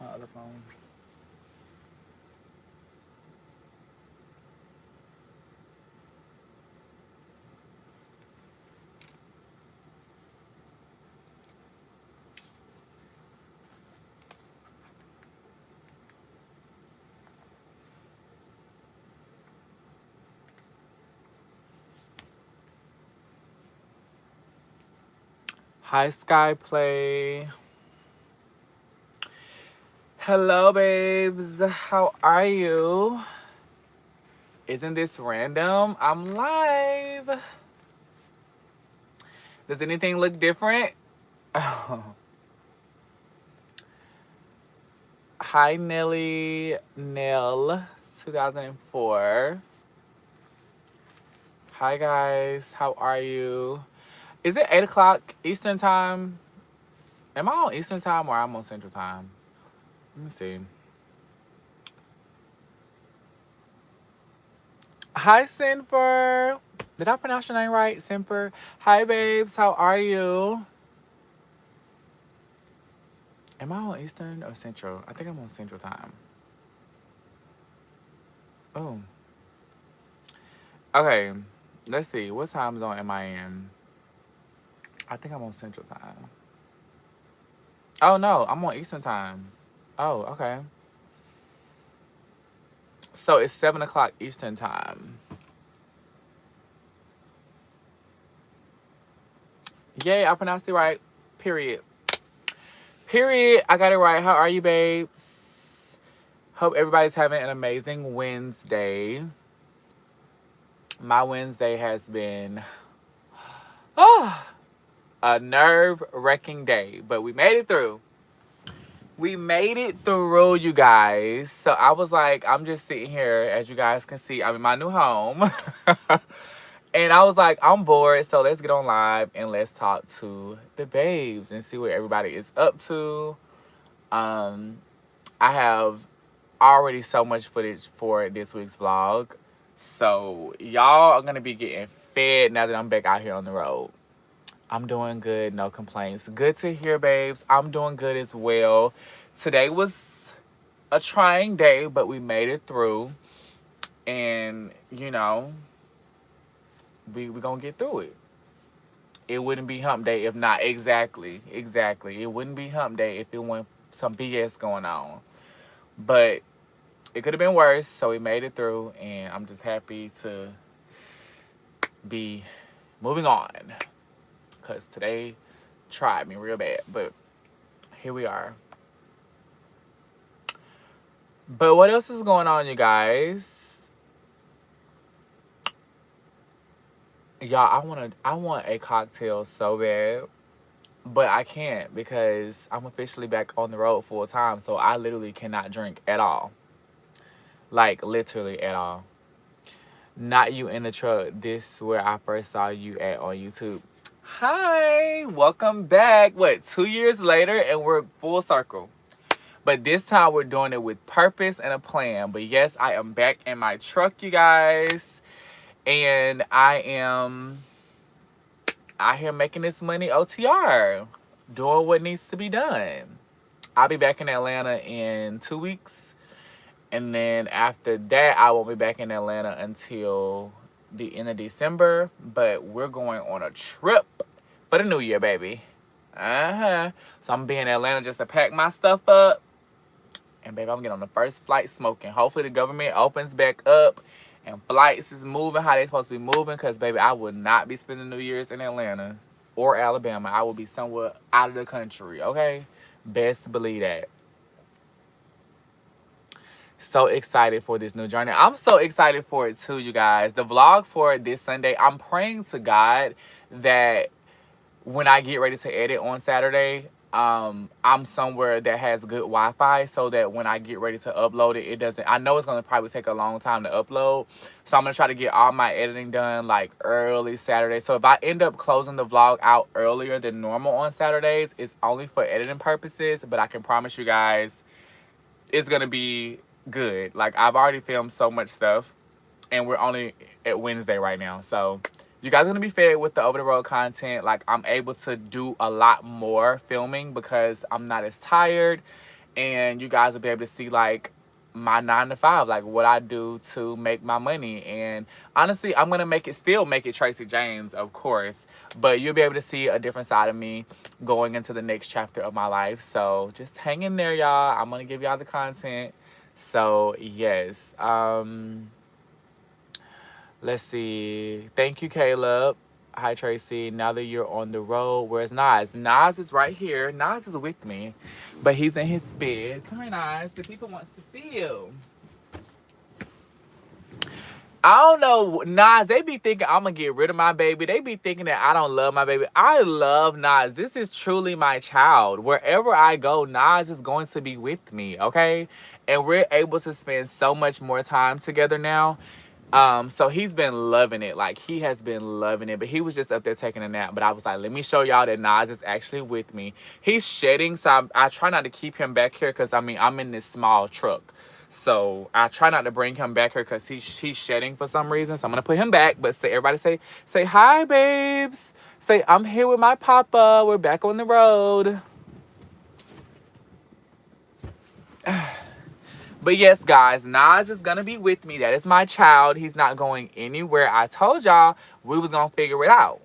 my other phone. Hi, Skyplay. Hello, babes. How are you? Isn't this random? I'm live. Does anything look different? Hi, Nelly. Nell, 2004. Hi, guys. How are you? Is it 8 o'clock Eastern time? Am I on Eastern time or I'm on Central time? Let me see. Hi, Simper. Did I pronounce your name right, Simper? Hi, babes. How are you? Am I on Eastern or Central? I think I'm on Central time. Oh. Okay. Let's see. What time zone am I in? I think I'm on Central time. Oh, no. I'm on Eastern time. Oh, okay. So it's 7 o'clock Eastern time. Yay, I pronounced it right. Period. Period. I got it right. How are you, babes? Hope everybody's having an amazing Wednesday. My Wednesday has been a nerve-wracking day, but we made it through. We made it through, you guys. So I was like, I'm just sitting here, as you guys can see, I'm in my new home. And I was like, I'm bored, so let's get on live and let's talk to the babes and see what everybody is up to. I have already so much footage for this week's vlog. So y'all are gonna be getting fed now that I'm back out here on the road. I'm doing good, no complaints. Good to hear, babes. I'm doing good as well. Today was a trying day, but we made it through. And, you know, we're going to get through it. It wouldn't be hump day if not. Exactly. Exactly. It wouldn't be hump day if it wasn't some BS going on. But it could have been worse, so we made it through. And I'm just happy to be moving on. Because today tried me real bad. But here we are. But what else is going on, you guys? Y'all, I want a cocktail so bad, but I can't because I'm officially back on the road full time, so I literally cannot drink at all. Like literally at all. Not you in the truck. This is where I first saw you at on YouTube. Hi, welcome back. What, 2 years later and we're full circle. But this time we're doing it with purpose and a plan. But yes, I am back in my truck, you guys. And I am out here making this money OTR. Doing what needs to be done. I'll be back in Atlanta in 2 weeks. And then after that, I won't be back in Atlanta until the end of December. But we're going on a trip for the new year, baby. So I'm going to be in Atlanta just to pack my stuff up. And baby, I'm getting on the first flight smoking. Hopefully the government opens back up and flights is moving how they supposed to be moving. Because, baby, I would not be spending New Year's in Atlanta or Alabama. I will be somewhere out of the country, okay? Best believe that. So excited for this new journey. I'm so excited for it too, you guys. The vlog for this Sunday, I'm praying to God that when I get ready to edit on Saturday, I'm somewhere that has good Wi-Fi so that when I get ready to upload it, it doesn't, I know it's going to probably take a long time to upload. So I'm going to try to get all my editing done like early Saturday. So if I end up closing the vlog out earlier than normal on Saturdays, it's only for editing purposes. But I can promise you guys, it's going to be good. Like I've already filmed so much stuff and we're only at Wednesday right now. So you guys are going to be fed with the over-the-road content. Like, I'm able to do a lot more filming because I'm not as tired. and you guys will be able to see like my 9 to 5, like what I do to make my money. And honestly, I'm gonna still make it Tracy James, of course, but you'll be able to see a different side of me going into the next chapter of my life. So just hang in there, y'all. I'm gonna give y'all the content. So yes, let's see. Thank you, Caleb. Hi, Tracy. Now that you're on the road, where's Nas? Nas is right here. Nas is with me, but he's in his bed. Come here, Nas. The people wants to see you. I don't know, Nas. They be thinking I'm gonna get rid of my baby. They be thinking that I don't love my baby. I love Nas. This is truly my child. Wherever I go, Nas is going to be with me, okay? And we're able to spend so much more time together now. So he's been loving it. Like, he has been loving it. But he was just up there taking a nap. But I was like, let me show y'all that Nas is actually with me. He's shedding, so I try not to keep him back here because, I mean, I'm in this small truck. So I try not to bring him back here because he's shedding for some reason. So I'm going to put him back. But everybody say, hi, babes. Say, I'm here with my papa. We're back on the road. But yes, guys, Nas is going to be with me. That is my child. He's not going anywhere. I told y'all we was going to figure it out.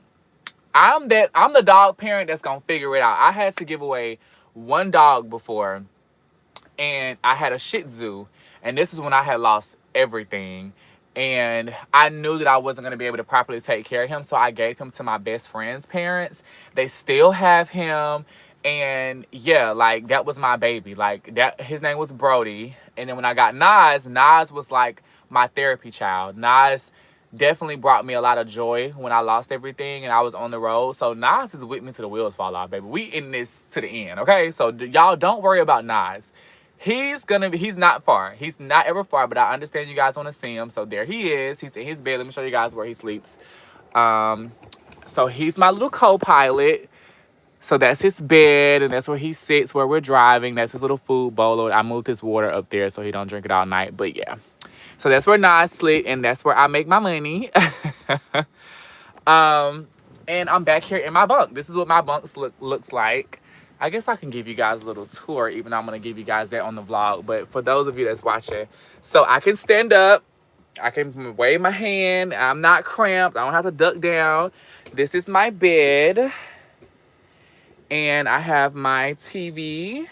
I'm the dog parent that's going to figure it out. I had to give away one dog before, and I had a Shih Tzu, and this is when I had lost everything. And I knew that I wasn't going to be able to properly take care of him, so I gave him to my best friend's parents. They still have him. And yeah, like, that was my baby. Like, that, his name was Brody. And then when I got Nas was like my therapy child. Nas definitely brought me a lot of joy when I lost everything and I was on the road. So Nas is with me till the wheels fall off, baby. We in this to the end, okay? So y'all don't worry about Nas. He's not far. He's not ever far, but I understand you guys want to see him. So there he is. He's in his bed. Let me show you guys where he sleeps. So he's my little co-pilot. So that's his bed, and that's where he sits where we're driving. That's his little food bowl. I moved his water up there so he don't drink it all night. But yeah. So that's where Nas sleep, and that's where I make my money. And I'm back here in my bunk. This is what my bunk looks like. I guess I can give you guys a little tour, even though I'm going to give you guys that on the vlog. But for those of you that's watching, so I can stand up. I can wave my hand. I'm not cramped. I don't have to duck down. This is my bed. And I have my TV.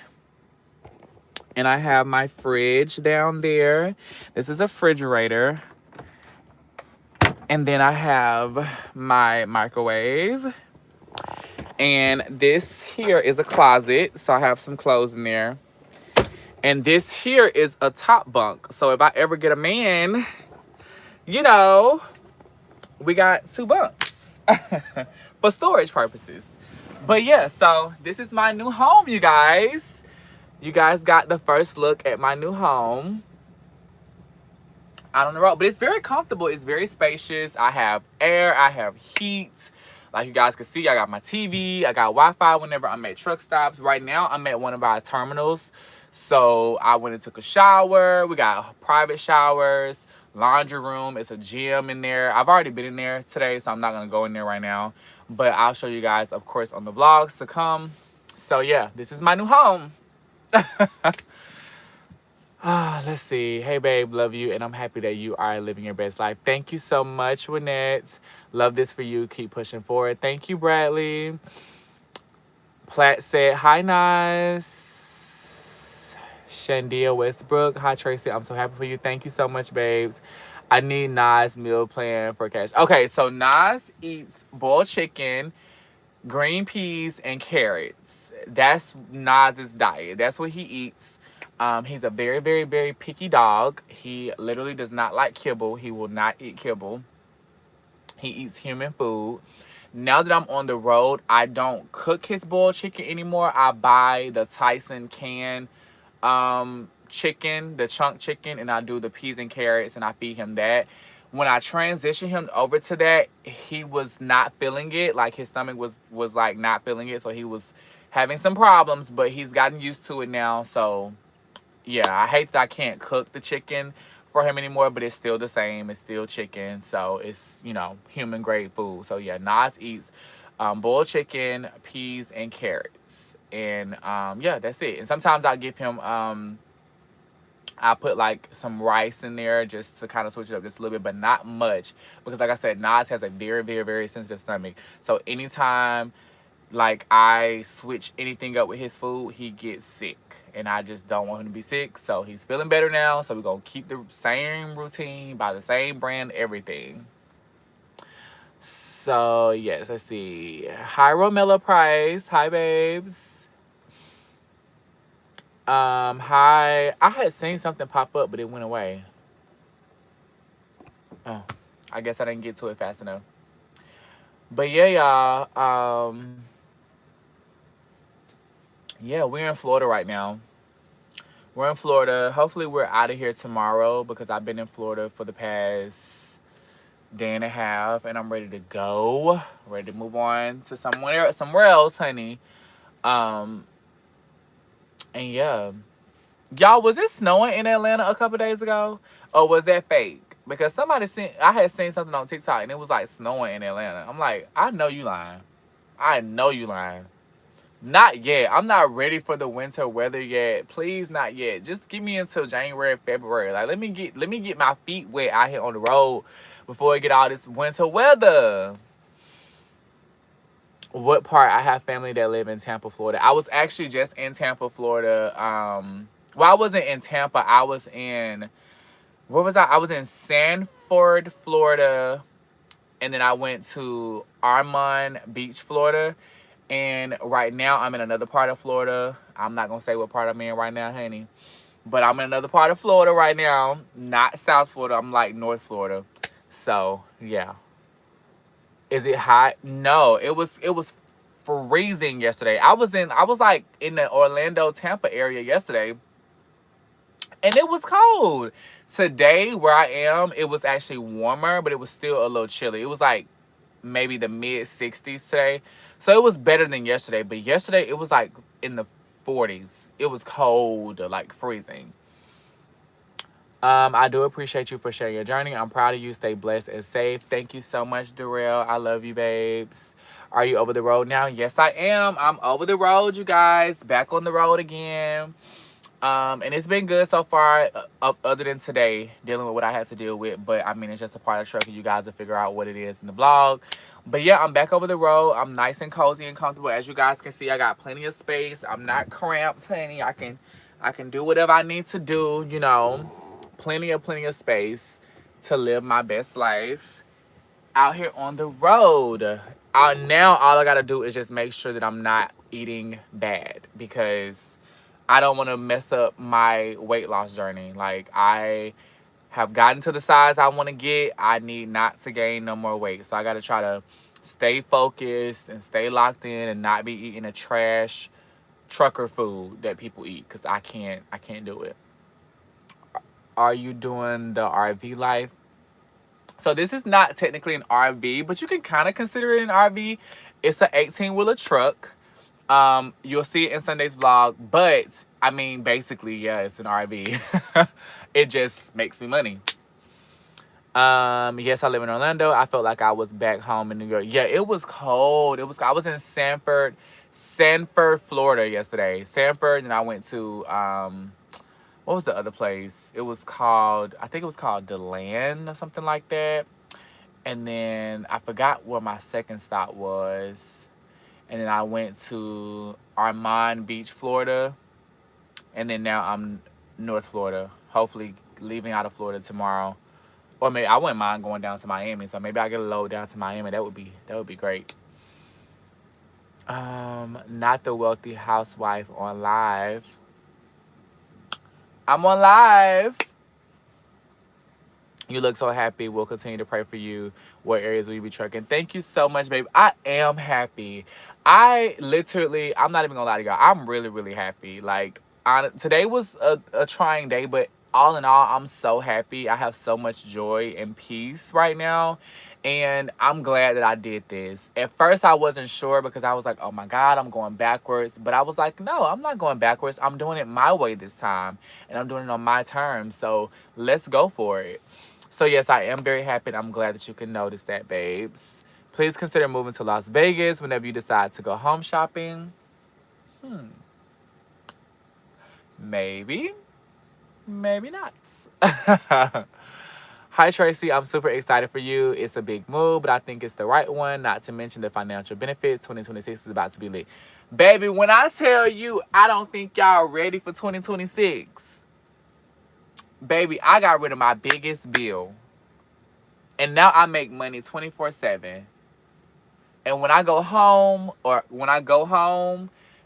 And I have my fridge down there. This is a refrigerator. And then I have my microwave. And this here is a closet. So I have some clothes in there. And this here is a top bunk. So if I ever get a man, you know, we got 2 bunks for storage purposes. But yeah, so this is my new home, you guys. You guys got the first look at my new home out on the road. But it's very comfortable. It's very spacious. I have air. I have heat. Like you guys can see, I got my TV. I got Wi-Fi whenever I'm at truck stops. Right now, I'm at one of our terminals. So I went and took a shower. We got private showers, laundry room. It's a gym in there. I've already been in there today, so I'm not going to go in there right now. But I'll show you guys, of course, on the vlogs to come. So yeah, this is my new home. Let's see. Hey, babe, love you, and I'm happy that you are living your best life. Thank you so much, Winnette. Love this for you. Keep pushing forward. Thank you, Bradley. Platt said, hi, Nas. Shandia Westbrook. Hi, Tracy. I'm so happy for you. Thank you so much, babes. I need Nas meal plan for cash. Okay, so Nas eats boiled chicken, green peas, and carrots. That's Nas's diet. That's what he eats. He's a very, very, very picky dog. He literally does not like kibble. He will not eat kibble. He eats human food. Now that I'm on the road, I don't cook his boiled chicken anymore. I buy the Tyson canned chicken, the chunk chicken, and I do the peas and carrots, and I feed him that. When I transitioned him over to that, he was not feeling it. Like, his stomach was like not feeling it, so he was having some problems, but he's gotten used to it now. So yeah, I hate that I can't cook the chicken for him anymore, but it's still the same. It's still chicken, so it's, you know, human grade food. So yeah, Nas eats boiled chicken, peas, and carrots. And yeah, that's it. And sometimes I'll give him I put like some rice in there just to kind of switch it up just a little bit, but not much, because like I said, Nas has a very, very, very sensitive stomach. So anytime like I switch anything up with his food, he gets sick, and I just don't want him to be sick. So he's feeling better now, so we're gonna keep the same routine, buy the same brand, everything. So yes, let's see. Hi Romilla Price. Hi babes. Hi. I had seen something pop up, but it went away. Oh, I guess I didn't get to it fast enough. But yeah, y'all. Yeah, we're in Florida right now. We're in Florida. Hopefully, we're out of here tomorrow, because I've been in Florida for the past day and a half, and I'm ready to go. Ready to move on to somewhere else, honey. And yeah. Y'all, was it snowing in Atlanta a couple days ago? Or was that fake? Because I had seen something on TikTok and it was like snowing in Atlanta. I'm like, I know you lying. I know you lying. Not yet. I'm not ready for the winter weather yet. Please, not yet. Just give me until January, February. Like, let me get my feet wet out here on the road before I get all this winter weather. What part? I have family that live in Tampa, Florida. I was actually just in Tampa, Florida. Well, I wasn't in Tampa. I was in, where was I? I was in Sanford, Florida, and then I went to Armand Beach, Florida. And right now, I'm in another part of Florida. I'm not gonna say what part I'm in right now, honey, but I'm in another part of Florida right now. Not South Florida. I'm like North Florida. So yeah. Is it hot? No, it was freezing yesterday. I was like in the Orlando, Tampa area yesterday, and it was cold. Today, where I am, it was actually warmer, but it was still a little chilly. It was like maybe the mid 60s today. So it was better than yesterday, but yesterday it was like in the 40s. It was cold, like freezing. I do appreciate you for sharing your journey. I'm proud of you. Stay blessed and safe. Thank you so much, Darrell. I love you, babes. Are you over the road now? Yes, I am. I'm over the road, you guys. Back on the road again. And it's been good so far, other than today, dealing with what I had to deal with. But, I mean, it's just a part of trucking. You guys will figure out what it is in the vlog. But, yeah, I'm back over the road. I'm nice and cozy and comfortable. As you guys can see, I got plenty of space. I'm not cramped, honey. I can do whatever I need to do, you know. Plenty of space to live my best life out here on the road. Now, all I got to do is just make sure that I'm not eating bad, because I don't want to mess up my weight loss journey. Like, I have gotten to the size I want to get. I need not to gain no more weight. So I got to try to stay focused and stay locked in and not be eating a trash trucker food that people eat, because I can't do it. Are you doing the RV life? So this is not technically an RV, but you can kind of consider it an RV. It's an 18-wheeler truck. You'll see it in Sunday's vlog, but I mean, basically, yeah, it's an RV. It just makes me money. Yes, I live in Orlando. I felt like I was back home in New York. Yeah, it was cold. I was in Sanford, Florida yesterday. Sanford, and I went to what was the other place? I think it was called DeLand or something like that. And then I forgot where my second stop was. And then I went to Armand Beach, Florida. And then now I'm North Florida. Hopefully leaving out of Florida tomorrow. Or maybe I wouldn't mind going down to Miami. So maybe I get a load down to Miami. That would be great. Not the wealthy housewife on live. I'm on live. You look so happy. We'll continue to pray for you. What areas will you be trucking? Thank you so much, babe. I am happy. I'm not even gonna lie to y'all. I'm really, really happy. Like, today was a trying day, but all in all, I'm so happy. I have so much joy and peace right now. And I'm glad that I did this. At first, I wasn't sure, because I was like, oh my God, I'm going backwards. But I was like, no, I'm not going backwards. I'm doing it my way this time. And I'm doing it on my terms. So let's go for it. So yes, I am very happy, and I'm glad that you can notice that, babes. Please consider moving to Las Vegas whenever you decide to go home shopping. Maybe. Maybe not. Hi, Tracy. I'm super excited for you. It's a big move, but I think it's the right one, not to mention the financial benefits. 2026 is about to be lit. Baby, when I tell you I don't think y'all ready for 2026, baby, I got rid of my biggest bill. And now I make money 24/7. And when I go home,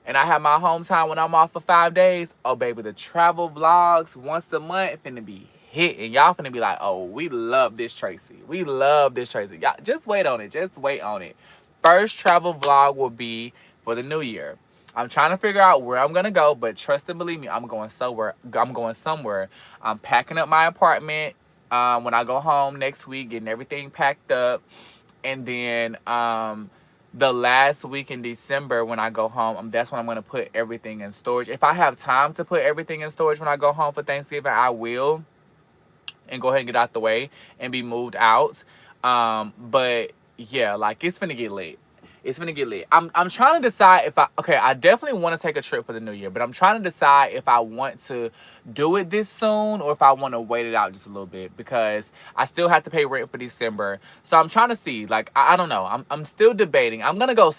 and I have my home time when I'm off for 5 days, oh, baby, the travel vlogs once a month finna be hitting. Y'all finna be like, oh, we love this Tracy. We love this Tracy. Y'all, just wait on it. Just wait on it. First travel vlog will be for the new year. I'm trying to figure out where I'm gonna go, but trust and believe me, I'm going somewhere. I'm packing up my apartment when I go home next week, getting everything packed up. And then the last week in December when I go home, that's when I'm going to put everything in storage. If I have time to put everything in storage when I go home for Thanksgiving, I will. And go ahead and get out the way and be moved out. But yeah, like it's finna get lit. It's gonna get lit. I'm trying to decide if I definitely want to take a trip for the new year, but I'm trying to decide if I want to do it this soon or if I want to wait it out just a little bit because I still have to pay rent for December. So I'm trying to see, like, I don't know. I'm still debating. I'm gonna do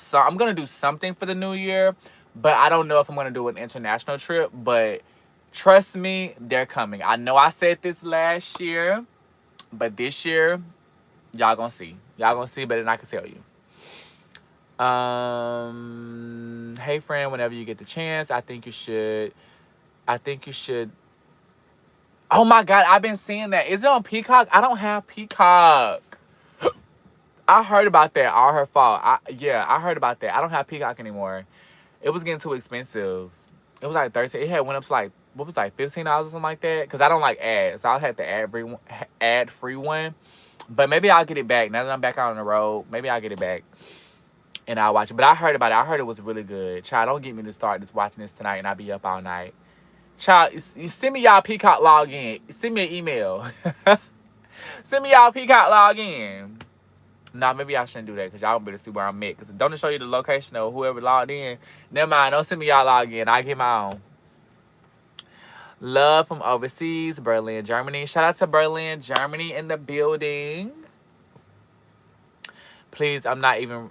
something for the new year, but I don't know if I'm gonna do an international trip. But trust me, they're coming. I know I said this last year, but this year, y'all gonna see. Y'all gonna see better than I can tell you. Hey friend, whenever you get the chance, I think you should. Oh my God, I've been seeing that. Is it on Peacock? I don't have Peacock. I heard about that. All her fault. I heard about that. I don't have Peacock anymore. It was getting too expensive. It was like 13. It had went up to like, what was like $15 or something like that? Because I don't like ads. So I'll have the ad-free one. But maybe I'll get it back. Now that I'm back out on the road, maybe I'll get it back. And I'll watch it. But I heard about it. I heard it was really good. Child, don't get me to start just watching this tonight and I'll be up all night. Child, you send me y'all Peacock login. Send me an email. Send me y'all Peacock login. Nah, maybe I shouldn't do that because y'all won't be able to see where I'm at. Because don't it show you the location of whoever logged in? Never mind. Don't send me y'all login. I get my own. Love from overseas, Berlin, Germany. Shout out to Berlin, Germany in the building. Please, I'm not even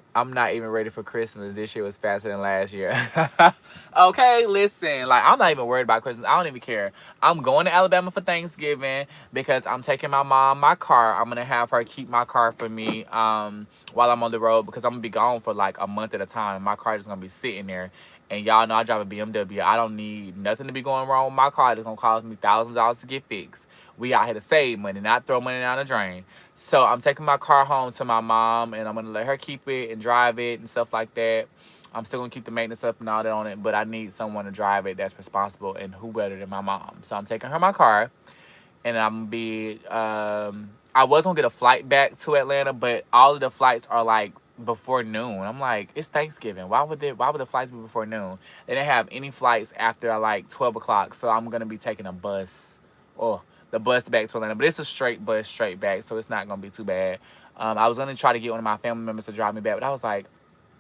ready for Christmas. This year was faster than last year. Okay, listen. Like, I'm not even worried about Christmas. I don't even care. I'm going to Alabama for Thanksgiving because I'm taking my mom my car. I'm going to have her keep my car for me while I'm on the road because I'm going to be gone for like a month at a time. My car is going to be sitting there. And y'all know I drive a BMW. I don't need nothing to be going wrong with my car. It's going to cost me $1,000 to get fixed. We out here to save money, not throw money down the drain. So I'm taking my car home to my mom, and I'm going to let her keep it and drive it and stuff like that. I'm still going to keep the maintenance up and all that on it, but I need someone to drive it that's responsible, and who better than my mom. So I'm taking her my car, and I'm going to be, I was going to get a flight back to Atlanta, but all of the flights are like before noon. I'm like, it's Thanksgiving. Why would the flights be before noon? They didn't have any flights after like 12 o'clock, so I'm going to be taking a bus. Oh, the bus back to Atlanta, but it's a straight bus straight back, so it's not gonna be too bad. I was gonna try to get one of my family members to drive me back, but I was like,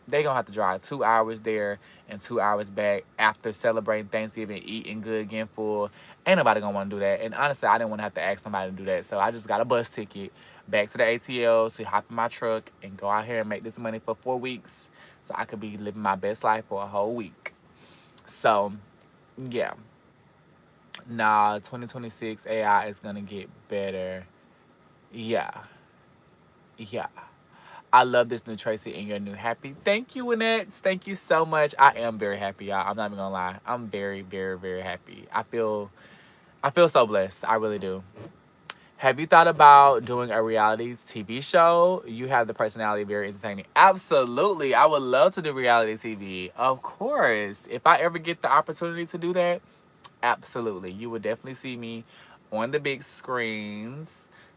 they gonna have to drive 2 hours there and 2 hours back after celebrating Thanksgiving, eating good, getting full. Ain't nobody gonna want to do that. And honestly, I didn't want to have to ask somebody to do that, so I just got a bus ticket back to the ATL to hop in my truck and go out here and make this money for 4 weeks, so I could be living my best life for a whole week. So, yeah. Nah, 2026 AI is gonna get better. Yeah. I love this new Tracy and your new happy. Thank you, Annette. Thank you so much. I am very happy, y'all. I'm not even gonna lie. I'm very, very, very happy. I feel so blessed. I really do. Have you thought about doing a reality TV show? You have the personality, very entertaining. Absolutely. I would love to do reality TV. Of course. If I ever get the opportunity to do that, absolutely. You would definitely see me on the big screens.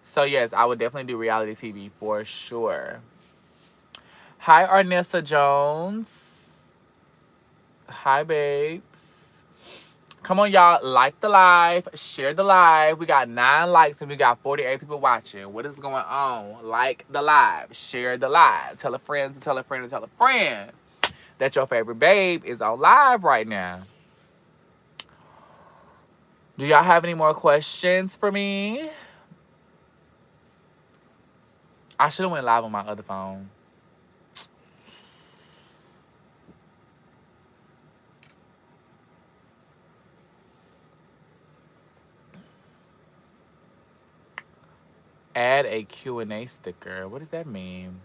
So, yes, I would definitely do reality TV for sure. Hi, Arnessa Jones. Hi, babes. Come on, y'all. Like the live. Share the live. We got 9 likes and we got 48 people watching. What is going on? Like the live. Share the live. Tell a friend to tell a friend to tell a friend. that your favorite babe is on live right now. Do y'all have any more questions for me? I should have went live on my other phone. Add a Q&A sticker. What does that mean?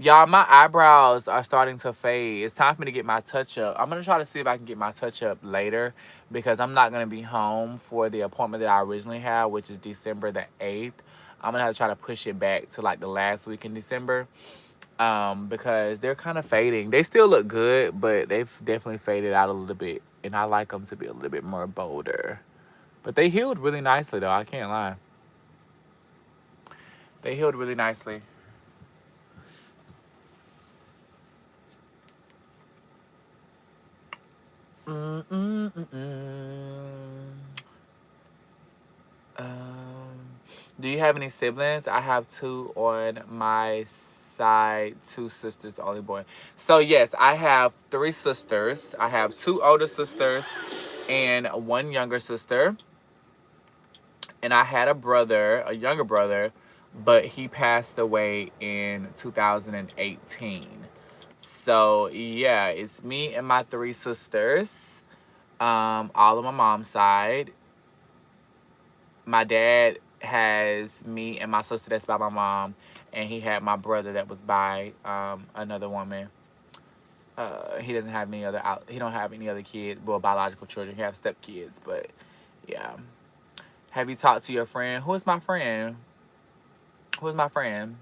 Y'all, my eyebrows are starting to fade. It's time for me to get my touch-up. I'm going to try to see if I can get my touch-up later because I'm not going to be home for the appointment that I originally had, which is December the 8th. I'm going to have to try to push it back to like the last week in December because they're kind of fading. They still look good, but they've definitely faded out a little bit, and I like them to be a little bit more bolder. But they healed really nicely, though. I can't lie. They healed really nicely. Do you have any siblings? I have 2 on my side, 2 sisters, the only boy. So yes, I have 3 sisters. I have 2 older sisters and 1 younger sister. And I had a brother, a younger brother, but he passed away in 2018. So yeah, it's me and my 3 sisters, all on my mom's side. My dad has me and my sister that's by my mom, and he had my brother that was by another woman. He doesn't have any other he don't have any other kids, well, biological children. He has step kids, but yeah. Have you talked to your friend? Who is my friend? Who is my friend?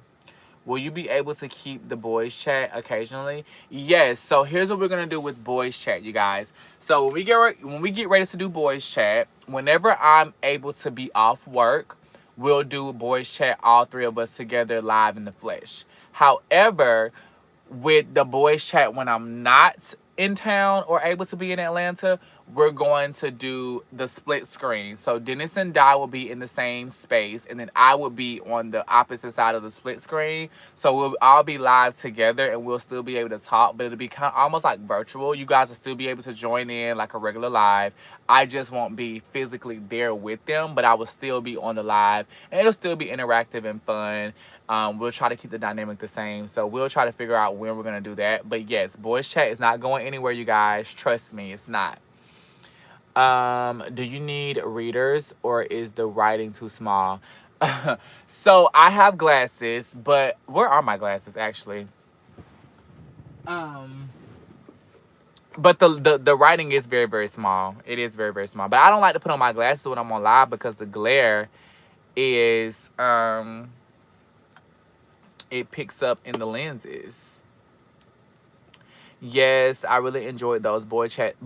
Will you be able to keep the boys chat occasionally? Yes. So here's what we're gonna do with boys chat, you guys. So when we get ready to do boys chat, whenever I'm able to be off work, we'll do boys chat, all 3 of us together live in the flesh. However, with the boys chat when I'm not in town or able to be in Atlanta, we're going to do the split screen. So Dennis and Di will be in the same space, and then I will be on the opposite side of the split screen. So we'll all be live together, and we'll still be able to talk, but it'll be kind of almost like virtual. You guys will still be able to join in like a regular live. I just won't be physically there with them, but I will still be on the live, and it'll still be interactive and fun. We'll try to keep the dynamic the same. So we'll try to figure out when we're going to do that. But yes, boys chat is not going anywhere, you guys. Trust me, it's not. Do you need readers or is the writing too small? So I have glasses, but where are my glasses actually? But the writing is very, very small. It is very, very small. But I don't like to put on my glasses when I'm on live because the glare is it picks up in the lenses. Yes, I really enjoyed those boys chat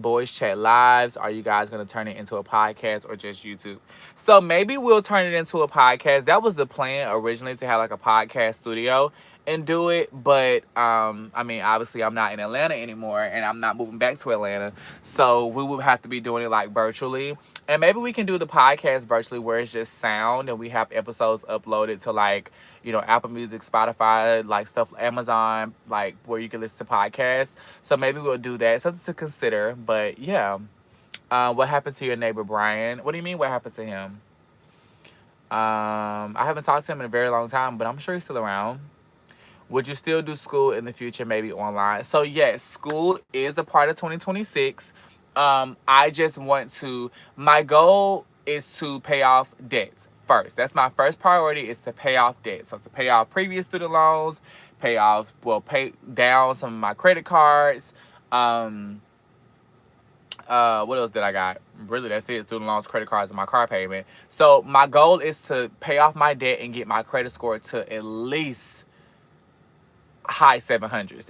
lives. Are you guys gonna turn it into a podcast or just YouTube? So maybe we'll turn it into a podcast. That was the plan originally, to have like a podcast studio and do it. But I mean, obviously I'm not in Atlanta anymore, and I'm not moving back to Atlanta, so we would have to be doing it like virtually. And maybe we can do the podcast virtually where it's just sound and we have episodes uploaded to like, you know, Apple Music, Spotify, like stuff, Amazon, like where you can listen to podcasts. So maybe we'll do that. Something to consider. But yeah. What happened to your neighbor, Brian? What do you mean what happened to him? I haven't talked to him in a very long time, but I'm sure he's still around. Would you still do school in the future, maybe online? So yes, school is a part of 2026. I just want to, my goal is to pay off debts first. That's my first priority, is to pay off debt. So to pay off previous student loans, pay down some of my credit cards. What else did I got? Really, that's it. Student loans, credit cards, and my car payment. So my goal is to pay off my debt and get my credit score to at least high 700s.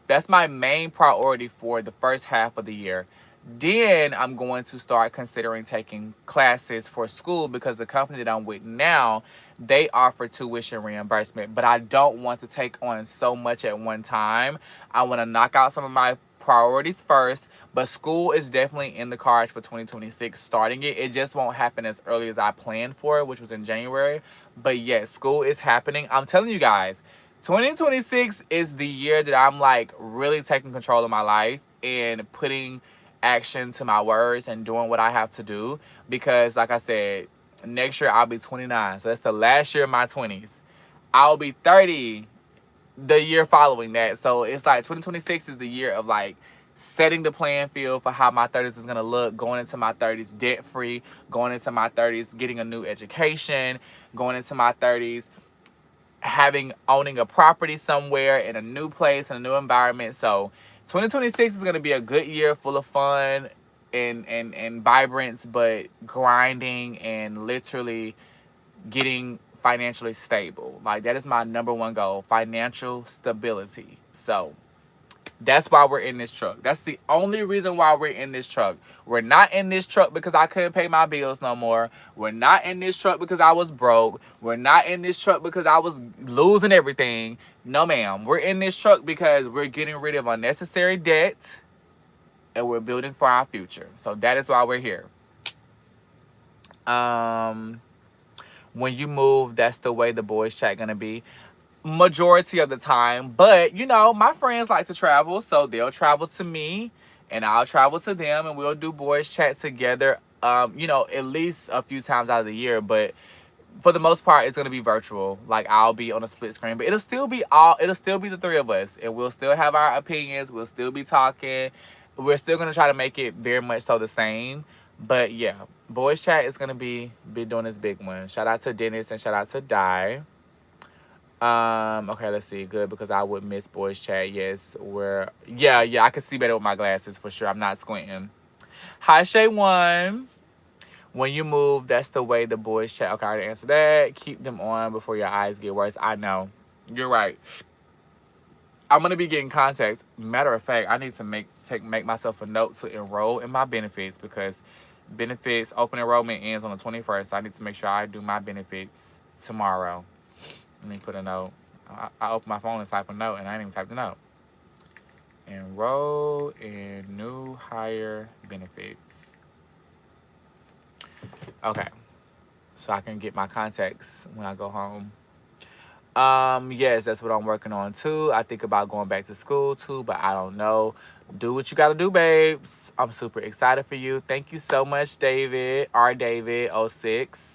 That's my main priority for the first half of the year. Then I'm going to start considering taking classes for school, because the company that I'm with now, they offer tuition reimbursement, but I don't want to take on so much at one time. I want to knock out some of my priorities first, but school is definitely in the cards for 2026, starting it. It just won't happen as early as I planned for it, which was in January. But yes, school is happening. I'm telling you guys, 2026 is the year that I'm like really taking control of my life and putting action to my words and doing what I have to do. Because like I said, next year I'll be 29. So that's the last year of my 20s. I'll be 30 the year following that. So it's like 2026 is the year of like setting the playing field for how my 30s is going to look, going into my 30s debt free, going into my 30s getting a new education, going into my 30s owning a property somewhere in a new place, in a new environment. So 2026 is going to be a good year full of fun and vibrance, but grinding and literally getting financially stable. Like, that is my number one goal, financial stability. So that's why we're in this truck. That's the only reason why we're in this truck. We're not in this truck because I couldn't pay my bills no more. We're not in this truck because I was broke. We're not in this truck because I was losing everything. No, ma'am. We're in this truck because we're getting rid of unnecessary debt and we're building for our future. So that is why we're here. When you move, that's the way the boys chat gonna be majority of the time. But you know, my friends like to travel, so they'll travel to me and I'll travel to them, and we'll do boys chat together, you know, at least a few times out of the year. But for the most part, it's gonna be virtual. Like, I'll be on a split screen, but it'll still be the three of us, and we'll still have our opinions, we'll still be talking, we're still gonna try to make it very much so the same. But yeah, boys chat is gonna be doing this big one. Shout out to Dennis and shout out to Di. Okay, let's see. Good, because I would miss boys chat. Yes, yeah, I can see better with my glasses for sure. I'm not squinting. Hi, Shay One. When you move, that's the way the boys chat. Okay, I already answered that. Keep them on before your eyes get worse. I know. You're right. I'm gonna be getting contacts. Matter of fact, I need to make myself a note to enroll in my benefits, because benefits open enrollment ends on the 21st. So I need to make sure I do my benefits tomorrow. Let me put a note. I opened my phone and type a note, and I didn't even type the note. Enroll in new hire benefits. Okay. So I can get my contacts when I go home. Yes, that's what I'm working on too. I think about going back to school too, but I don't know. Do what you gotta do, babes. I'm super excited for you. Thank you so much, David. David06.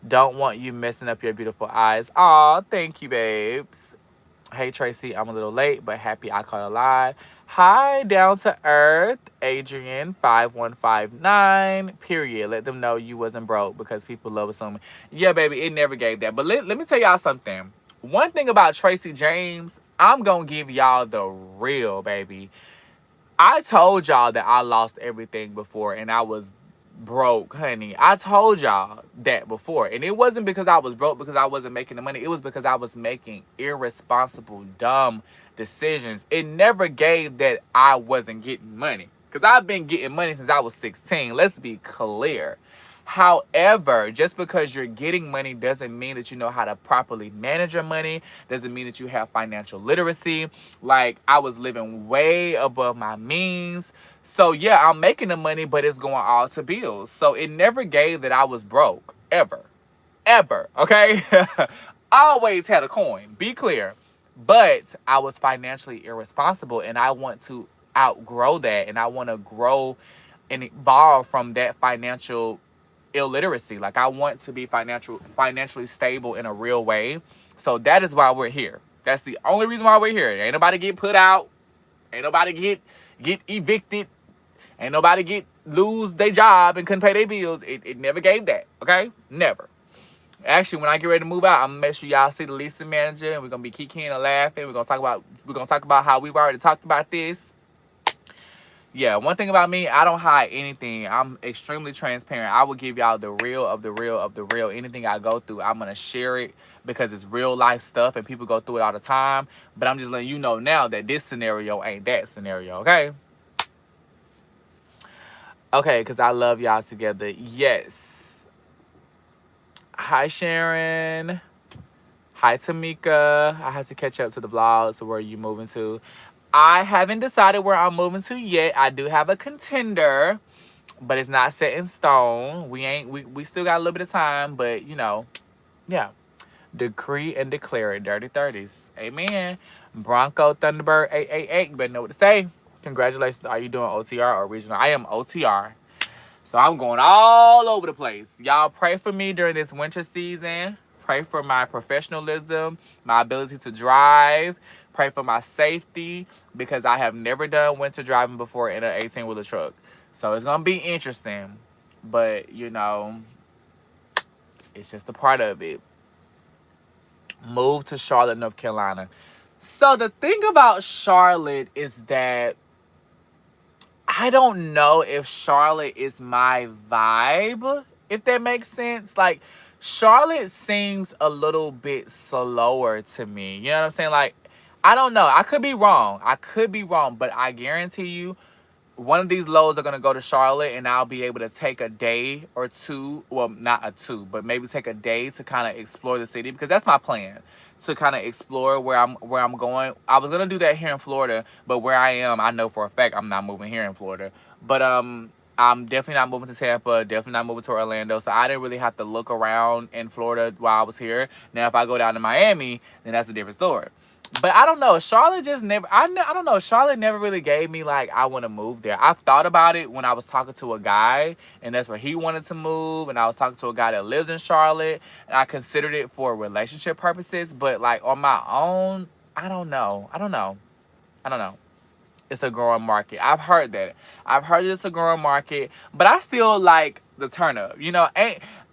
Don't want you messing up your beautiful eyes. Aw, thank you, babes. Hey, Tracy, I'm a little late, but happy I caught a live. Hi, down to earth, Adrian5159, period. Let them know you wasn't broke, because people love assuming. Yeah, baby, it never gave that. But let me tell y'all something. One thing about TracyJvmes, I'm going to give y'all the real, baby. I told y'all that I lost everything before and I was broke, honey. I told y'all that before, and it wasn't because I was broke because I wasn't making the money. It was because I was making irresponsible, dumb decisions. It never gave that I wasn't getting money, because I've been getting money since I was 16. Let's be clear. However, just because you're getting money doesn't mean that you know how to properly manage your money, doesn't mean that you have financial literacy. Like, I was living way above my means. So yeah, I'm making the money, but it's going all to bills. So it never gave that I was broke, ever, okay? Always had a coin, be clear. But I was financially irresponsible, and I want to outgrow that, and I want to grow and evolve from that financial illiteracy. Like, I want to be financially stable in a real way. So that is why we're here. That's the only reason why we're here. Ain't nobody get put out. Ain't nobody get evicted. Ain't nobody lose their job and couldn't pay their bills. It never gave that. Okay? Never. Actually, when I get ready to move out, I'm gonna make sure y'all see the leasing manager, and we're gonna be kikiing and laughing. We're gonna talk about how we've already talked about this. Yeah, one thing about me, I don't hide anything. I'm extremely transparent. I will give y'all the real of the real of the real. Anything I go through, I'm going to share it, because it's real life stuff and people go through it all the time. But I'm just letting you know now that this scenario ain't that scenario, okay? Okay, because I love y'all together. Yes. Hi, Sharon. Hi, Tamika. I have to catch up to the vlogs. So where are you moving to? I haven't decided where I'm moving to yet. I do have a contender, but it's not set in stone. We still got a little bit of time, but you know, yeah. Decree and declare it. Dirty 30s. Amen. Bronco Thunderbird 888. You better know what to say. Congratulations. Are you doing OTR or regional? I am OTR. So I'm going all over the place. Y'all pray for me during this winter season. Pray for my professionalism, my ability to drive. Pray for my safety because I have never done winter driving before in an 18-wheeler truck. So it's going to be interesting. But, you know, it's just a part of it. Move to Charlotte, North Carolina. So the thing about Charlotte is that I don't know if Charlotte is my vibe, if that makes sense. Like, Charlotte seems a little bit slower to me. You know what I'm saying? Like, I don't know. I could be wrong. But I guarantee you, one of these loads are going to go to Charlotte, and I'll be able to take a day or two. Well, not a two, but maybe take a day to kind of explore the city, because that's my plan, to kind of explore where I'm going. I was going to do that here in Florida, but where I am, I know for a fact I'm not moving here in Florida. But I'm definitely not moving to Tampa, definitely not moving to Orlando. So I didn't really have to look around in Florida while I was here. Now, if I go down to Miami, then that's a different story. But I don't know. Charlotte just never, I don't know. Charlotte never really gave me, like, I want to move there. I've thought about it when I was talking to a guy, and that's where he wanted to move. And I was talking to a guy that lives in Charlotte, and I considered it for relationship purposes. But, like, on my own, I don't know. It's a growing market. I've heard that. I've heard it's a growing market. But I still like the turn up. You know,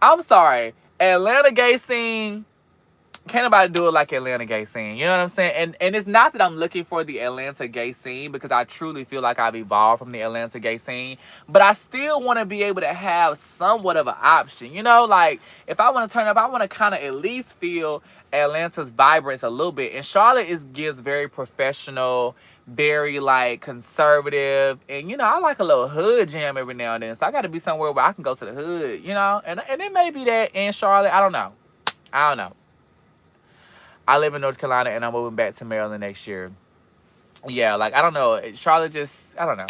I'm sorry. Atlanta gay scene, can't nobody do it like Atlanta gay scene. You know what I'm saying? And it's not that I'm looking for the Atlanta gay scene, because I truly feel like I've evolved from the Atlanta gay scene. But I still want to be able to have somewhat of an option. You know, like, if I want to turn up, I want to kind of at least feel Atlanta's vibrance a little bit. And Charlotte gives very professional, very, like, conservative. And, you know, I like a little hood jam every now and then. So I got to be somewhere where I can go to the hood, you know? And it may be that in Charlotte. I don't know. I live in North Carolina, and I'm moving back to Maryland next year. Yeah, like, I don't know. Charlotte just, I don't know.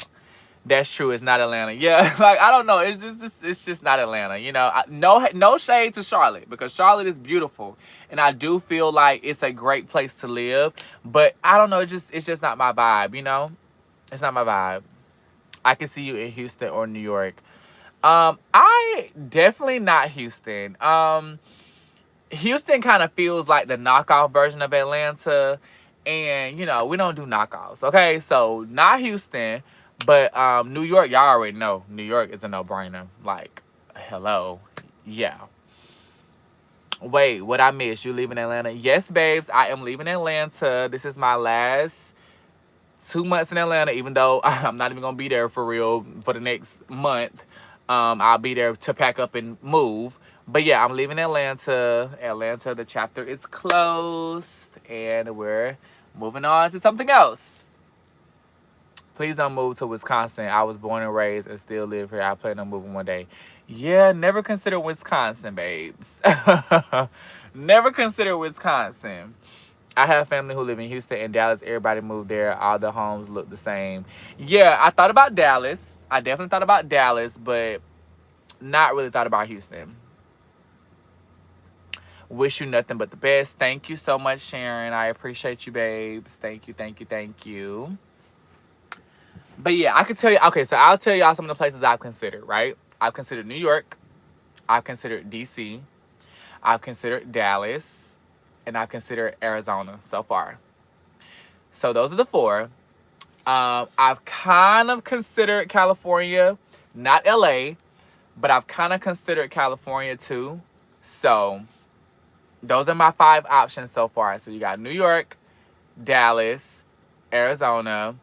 That's true. It's not Atlanta. Yeah, like, I don't know. It's just not Atlanta. You know, no shade to Charlotte, because Charlotte is beautiful, and I do feel like it's a great place to live. But I don't know. It's just not my vibe. You know, it's not my vibe. I can see you in Houston or New York. I definitely not Houston. Houston kind of feels like the knockoff version of Atlanta. And, you know, we don't do knockoffs, okay? So, not Houston, but New York, y'all already know. New York is a no-brainer. Like, hello. Yeah. Wait, what I miss? You leaving Atlanta? Yes, babes, I am leaving Atlanta. This is my last 2 months in Atlanta, even though I'm not even going to be there for real for the next month. I'll be there to pack up and move. But yeah, I'm leaving Atlanta. Atlanta, the chapter is closed, and we're moving on to something else. Please don't move to Wisconsin. I was born and raised and still live here. I plan on moving one day. Yeah, never consider Wisconsin, babes. Never consider Wisconsin. I have family who live in Houston and Dallas. Everybody moved there. All the homes look the same. Yeah, I thought about Dallas. I definitely thought about Dallas, but not really thought about Houston. Wish you nothing but the best. Thank you so much, Sharon. I appreciate you, babes. Thank you. But yeah, I could tell you. Okay, so I'll tell y'all some of the places I've considered, right? I've considered New York. I've considered D.C. I've considered Dallas. And I've considered Arizona so far. So those are the 4. I've kind of considered California. Not L.A., but I've kind of considered California too. So those are my 5 options so far. So you got New York, Dallas, Arizona,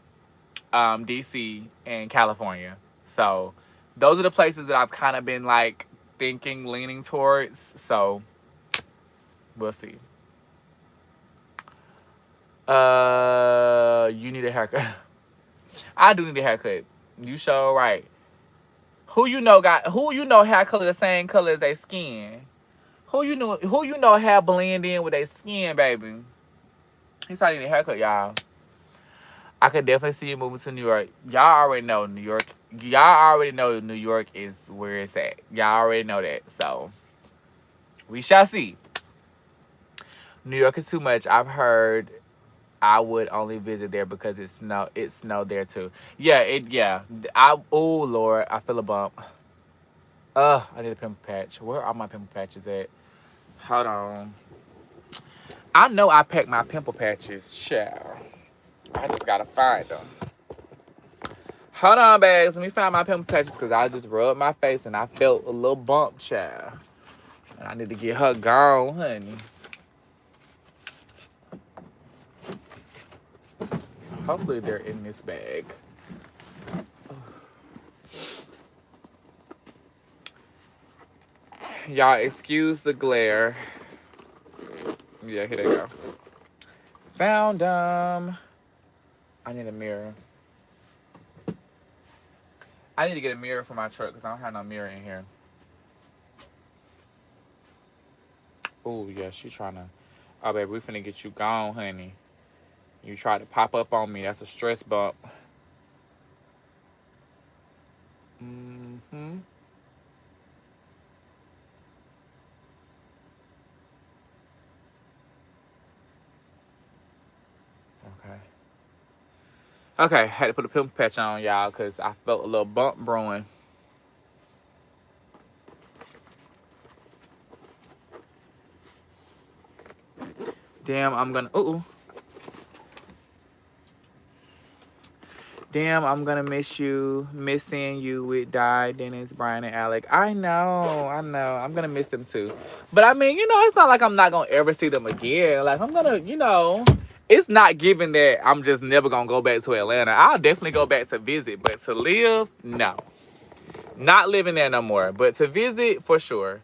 DC, and California. So those are the places that I've kind of been, like, thinking, leaning towards. So we'll see. You need a haircut. I do need a haircut. You sure right. Who you know hair color the same color as their skin? Who you know hair blend in with their skin, baby? He's talking a haircut, y'all. I could definitely see you moving to New York. Y'all already know New York. Y'all already know New York is where it's at. Y'all already know that. So we shall see. New York is too much. I've heard I would only visit there because it snowed there too. Yeah. Oh Lord, I feel a bump. I need a pimple patch. Where are my pimple patches at? Hold on. I know I packed my pimple patches. Child. I just gotta find them. Hold on, bags. Let me find my pimple patches because I just rubbed my face and I felt a little bump, child. And I need to get her gone, honey. Hopefully they're in this bag. Y'all, excuse the glare. Yeah, here they go. Found them. I need a mirror. I need to get a mirror for my truck because I don't have no mirror in here. Oh, yeah, she trying to. Oh, baby, we finna get you gone, honey. You try to pop up on me. That's a stress bump. Mm-hmm. Okay. Okay, had to put a pimple patch on, y'all, because I felt a little bump brewing. Damn, I'm gonna. Ooh. Damn, I'm gonna miss you. Miss seeing you with Di, Dennis, Brian, and Alec. I know. I'm gonna miss them too. But I mean, it's not like I'm not gonna ever see them again. Like, I'm gonna. It's not given that I'm just never gonna go back to Atlanta. I'll definitely go back to visit, but to live, no. Not living there no more. But to visit, for sure.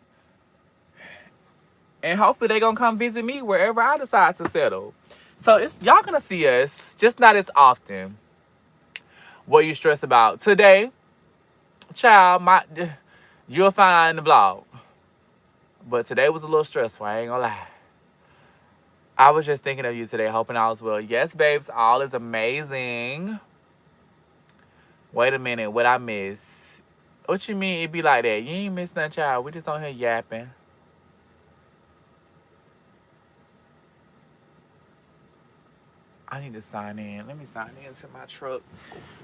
And hopefully they gonna come visit me wherever I decide to settle. So y'all gonna see us, just not as often. What you stressed about today, child? You'll find in the vlog. But today was a little stressful. I ain't gonna lie. I was just thinking of you today, hoping all is well. Yes, babes, all is amazing. Wait a minute, what I miss? What you mean it be like that? You ain't miss nothing, child. We just on here yapping. I need to sign in. Let me sign in to my truck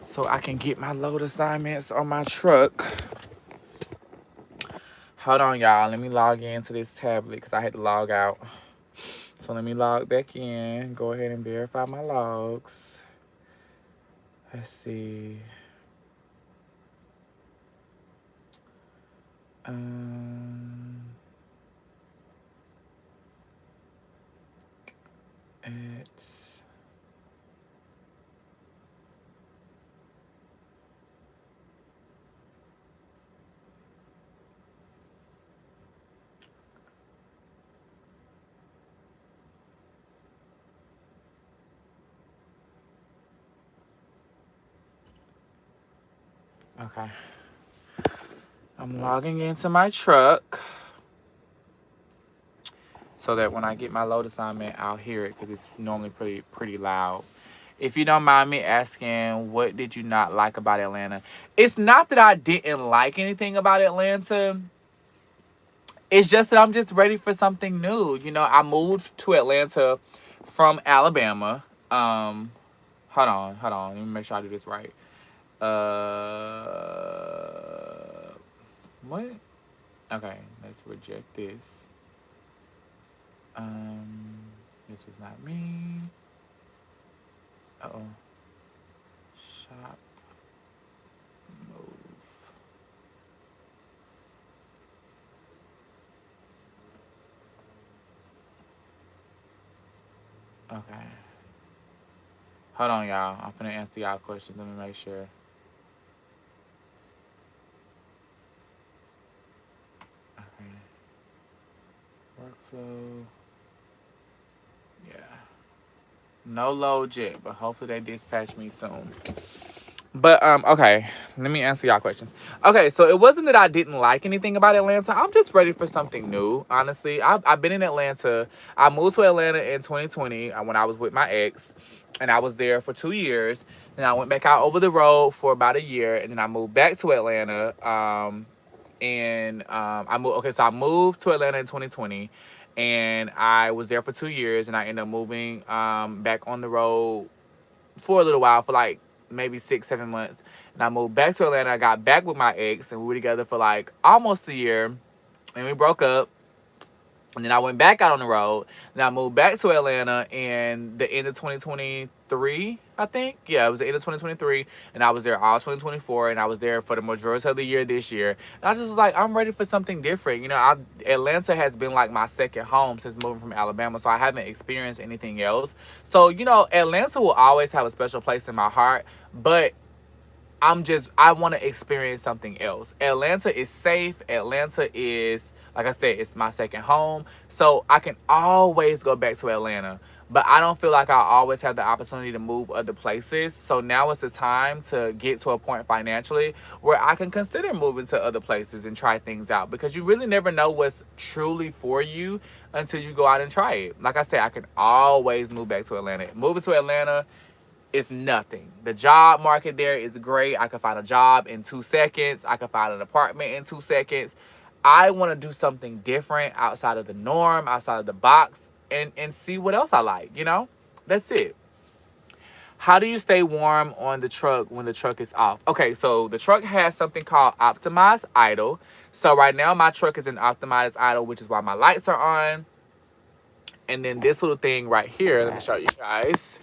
so I can get my load assignments on my truck. Hold on, y'all. Let me log into this tablet because I had to log out. So let me log back in. Go ahead and verify my logs. Let's see. It's okay. I'm logging into my truck so that when I get my load assignment, I'll hear it because it's normally pretty loud. If you don't mind me asking, what did you not like about Atlanta? It's not that I didn't like anything about Atlanta. It's just that I'm just ready for something new. I moved to Atlanta from Alabama. Hold on. Let me make sure I do this right. What? Okay, let's reject this. This was not me. Uh-oh. Shop. Move. Okay. Hold on, y'all. I'm finna answer y'all questions. Let me make sure. Okay. Workflow. Yeah. No load yet, but hopefully they dispatch me soon. But okay, let me answer y'all questions. Okay, so it wasn't that I didn't like anything about Atlanta. I'm just ready for something new. Honestly, I've been in Atlanta. I moved to Atlanta in 2020 when I was with my ex, and I was there for 2 years. Then I went back out over the road for about a year, and then I moved back to Atlanta. I moved. Okay, so I moved to Atlanta in 2020, And I was there for 2 years, and I ended up moving back on the road for a little while, for like maybe 6-7 months. And I moved back to Atlanta. I got back with my ex, and we were together for like almost a year, and we broke up. And then I went back out on the road. Then I moved back to Atlanta in the end of 2023, I think. Yeah, it was the end of 2023. And I was there all 2024. And I was there for the majority of the year this year. And I just was like, I'm ready for something different. You know, Atlanta has been like my second home since moving from Alabama. So I haven't experienced anything else. So, you know, Atlanta will always have a special place in my heart. But I want to experience something else. Atlanta is safe. Atlanta is, like I said, it's my second home. So I can always go back to Atlanta. But I don't feel like I always have the opportunity to move other places. So now is the time to get to a point financially where I can consider moving to other places and try things out. Because you really never know what's truly for you until you go out and try it. Like I said, I can always move back to Atlanta. Moving to Atlanta, it's nothing. The job market there is great. I can find a job in 2 seconds. I can find an apartment in 2 seconds. I want to do something different outside of the norm, outside of the box, and see what else I like, you know? That's it. How do you stay warm on the truck when the truck is off? Okay, so the truck has something called optimized idle. So right now my truck is in optimized idle, which is why my lights are on. And then this little thing right here, let me show you guys.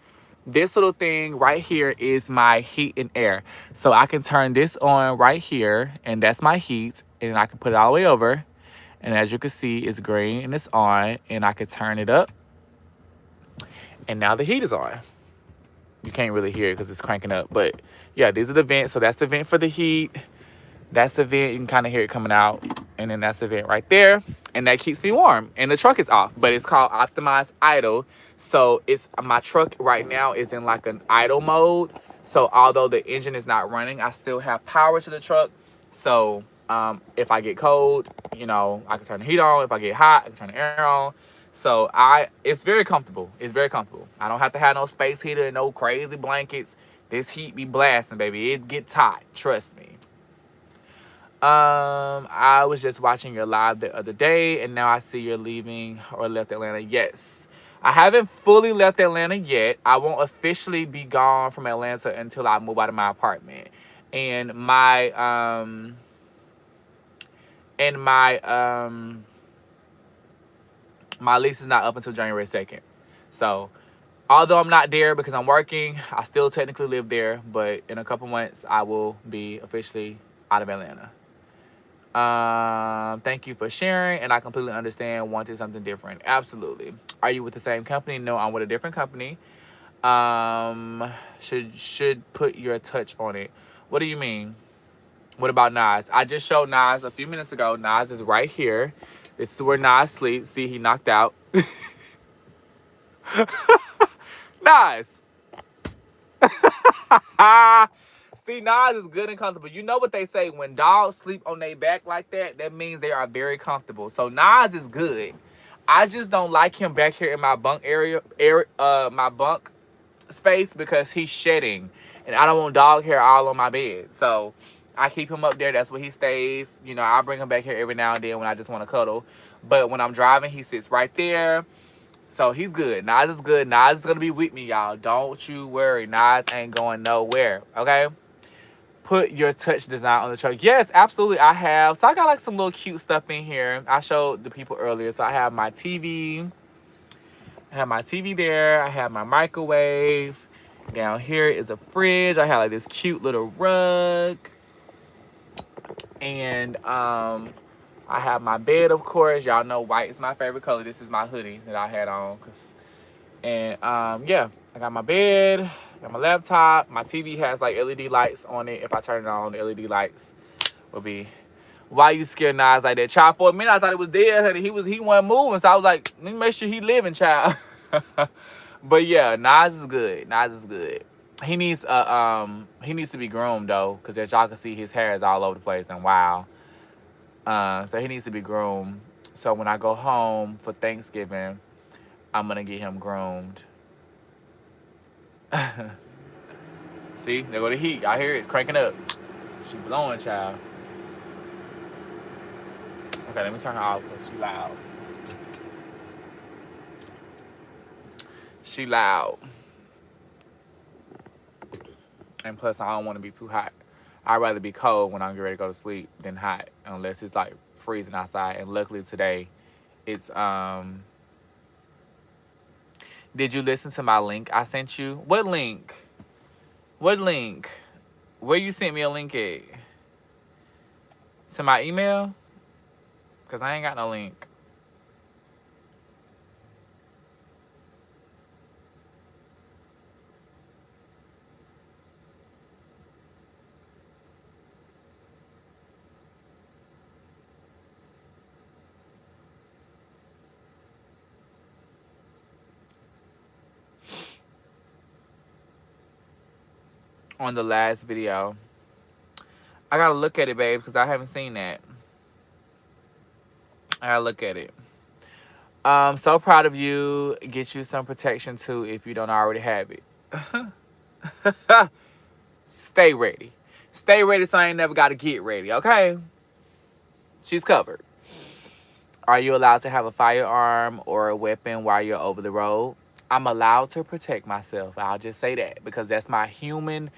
This little thing right here is my heat and air. So I can turn this on right here, and that's my heat, and I can put it all the way over. And as you can see, it's green and it's on, and I can turn it up. And now the heat is on. You can't really hear it because it's cranking up. But yeah, these are the vents. So that's the vent for the heat. That's the vent. You can kind of hear it coming out. And then that's the vent right there. And that keeps me warm. And the truck is off. But it's called optimized idle. So it's my truck right now is in like an idle mode. So although the engine is not running, I still have power to the truck. So if I get cold, you know, I can turn the heat on. If I get hot, I can turn the air on. So it's very comfortable. It's very comfortable. I don't have to have no space heater and no crazy blankets. This heat be blasting, baby. It gets hot. Trust me. I was just watching your live the other day, and now I see you're leaving or left Atlanta. Yes. I haven't fully left Atlanta yet. I won't officially be gone from Atlanta until I move out of my apartment. And my my lease is not up until January 2nd. So although I'm not there because I'm working, I still technically live there. But in a couple months, I will be officially out of Atlanta. Thank you for sharing, and I completely understand wanting something different. Absolutely. Are you with the same company? No, I'm with a different company. Should put your touch on it. What do you mean? What about Nas? I just showed Nas a few minutes ago. Nas is right here. This is where Nas sleeps. See, he knocked out. Nas. See, Nas is good and comfortable. You know what they say, when dogs sleep on their back like that, that means they are very comfortable. So Nas is good. I just don't like him back here in my bunk my bunk space, because he's shedding, and I don't want dog hair all on my bed. So I keep him up there. That's where he stays. You know, I bring him back here every now and then when I just want to cuddle. But when I'm driving, he sits right there. So he's good. Nas is good. Nas is going to be with me, y'all. Don't you worry. Nas ain't going nowhere, okay? Put your touch design on the truck. Yes, absolutely, I have. So I got like some little cute stuff in here. I showed the people earlier. So I have my TV. I have my TV there. I have my microwave. Down here is a fridge. I have like this cute little rug. And I have my bed, of course. Y'all know white is my favorite color. This is my hoodie that I had on. And yeah, I got my bed. Got my laptop. My TV has like LED lights on it. If I turn it on, the LED lights will be. Why you scared Nas like that? Child, for a minute I thought it was dead, honey. He wasn't moving, so I was like, let me make sure he living, child. But yeah, Nas is good. Nas is good. He needs to be groomed though, because as y'all can see, his hair is all over the place and wow. So he needs to be groomed. So when I go home for Thanksgiving, I'm gonna get him groomed. See, there go the heat. I hear it's cranking up. She blowing, child. Okay, let me turn her off because she loud. she loud. And plus, I don't want to be too hot. I'd rather be cold when I'm getting ready to go to sleep than hot, unless it's like freezing outside. And luckily today, it's Did you listen to my link I sent you? What link? What link? Where you sent me a link at? To my email? Because I ain't got no link. On the last video. I gotta look at it, babe, because I haven't seen that. I gotta look at it. So proud of you. Get you some protection too if you don't already have it. Stay ready. Stay ready so I ain't never gotta get ready, okay? She's covered. Are you allowed to have a firearm or a weapon while you're over the road? I'm allowed to protect myself. I'll just say that because that's my human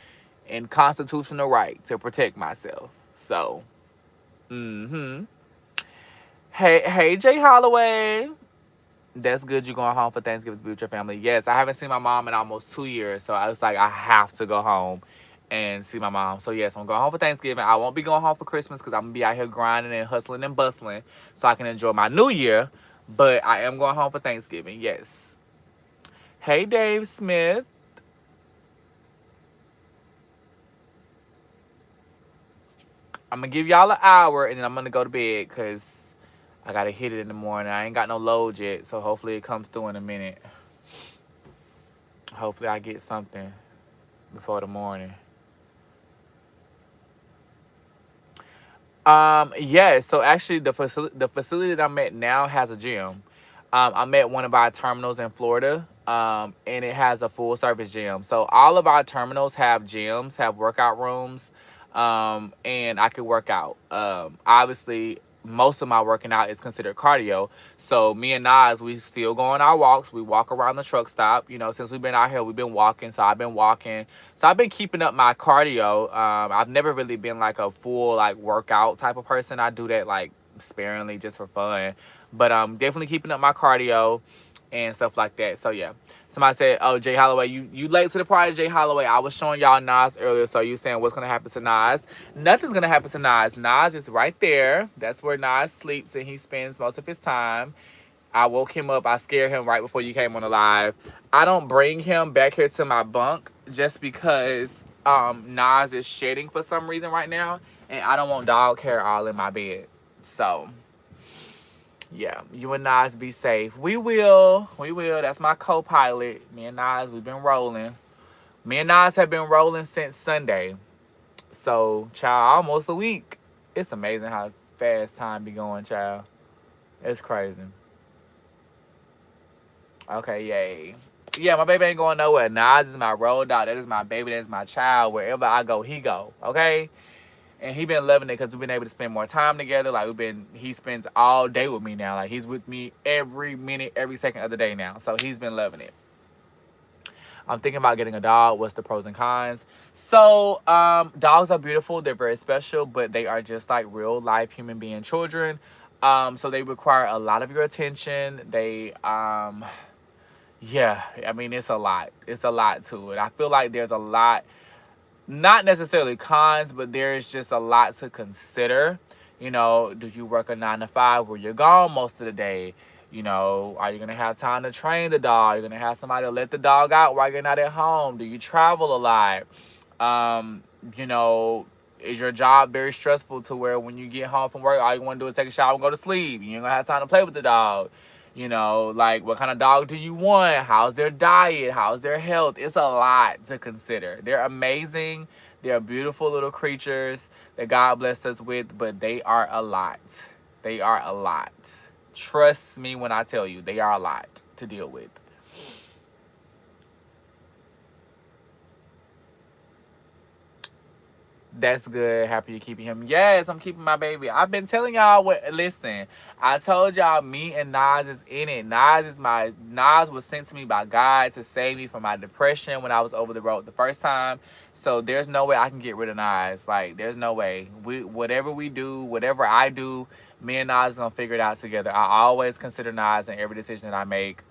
and constitutional right to protect myself. So, Hey, Jay Holloway. That's good you're going home for Thanksgiving to be with your family. Yes, I haven't seen my mom in almost 2 years, so I was like, I have to go home and see my mom. So, yes, I'm going home for Thanksgiving. I won't be going home for Christmas because I'm going to be out here grinding and hustling and bustling so I can enjoy my new year. But I am going home for Thanksgiving, yes. Hey, Dave Smith. I'm going to give y'all an hour, and then I'm going to go to bed because I got to hit it in the morning. I ain't got no load yet, so hopefully it comes through in a minute. Hopefully I get something before the morning. Yeah, so actually the facility that I'm at now has a gym. I'm at one of our terminals in Florida, and it has a full service gym. So all of our terminals have gyms, have workout rooms, and I can work out. Obviously, most of my working out is considered cardio. So me and Nas, we still go on our walks. We walk around the truck stop. You know, since we've been out here, we've been walking. So I've been walking. So I've been keeping up my cardio. I've never really been like a full like workout type of person. I do that like sparingly just for fun. But definitely keeping up my cardio and stuff like that. So yeah. Somebody said, oh, Jay Holloway, you late to the party, Jay Holloway. I was showing y'all Nas earlier, so you saying what's going to happen to Nas. Nothing's going to happen to Nas. Nas is right there. That's where Nas sleeps and he spends most of his time. I woke him up. I scared him right before you came on the live. I don't bring him back here to my bunk just because Nas is shedding for some reason right now. And I don't want dog hair all in my bed. So yeah, you and Nas be safe. We will. That's my co-pilot. Me and Nas, we've been rolling. Me and Nas have been rolling since Sunday. So, child, almost a week. It's amazing how fast time be going, child. It's crazy. Okay, yay. Yeah, my baby ain't going nowhere. Nas is my road dog. That is my baby. That is my child. Wherever I go, he go. Okay? And he been loving it because we've been able to spend more time together. Like he spends all day with me now. Like he's with me every minute, every second of the day now. So he's been loving it. I'm thinking about getting a dog. What's the pros and cons? So dogs are beautiful. They're very special, but they are just like real life human being children. So they require a lot of your attention. They yeah, I mean it's a lot. It's a lot to it. I feel like there's a lot. Not necessarily cons, but there's just a lot to consider. You know, do you work a 9 to 5 where you're gone most of the day? You know, are you going to have time to train the dog? You're going to have somebody to let the dog out while you're not at home? Do you travel a lot? You know, is your job very stressful to where when you get home from work, all you want to do is take a shower and go to sleep? You ain't going to have time to play with the dog. You know, like what kind of dog do you want? How's their diet? How's their health? It's a lot to consider. They're amazing. They're beautiful little creatures that God blessed us with, but they are a lot. They are a lot. Trust me when I tell you, they are a lot to deal with. That's good. Happy you're keeping him. Yes, I'm keeping my baby. I've been telling y'all what. Listen, I told y'all me and Nas is in it. Nas was sent to me by God to save me from my depression when I was over the road the first time. So there's no way I can get rid of Nas. Like there's no way. Whatever we do, whatever I do, me and Nas is gonna figure it out together. I always consider Nas in every decision that I make.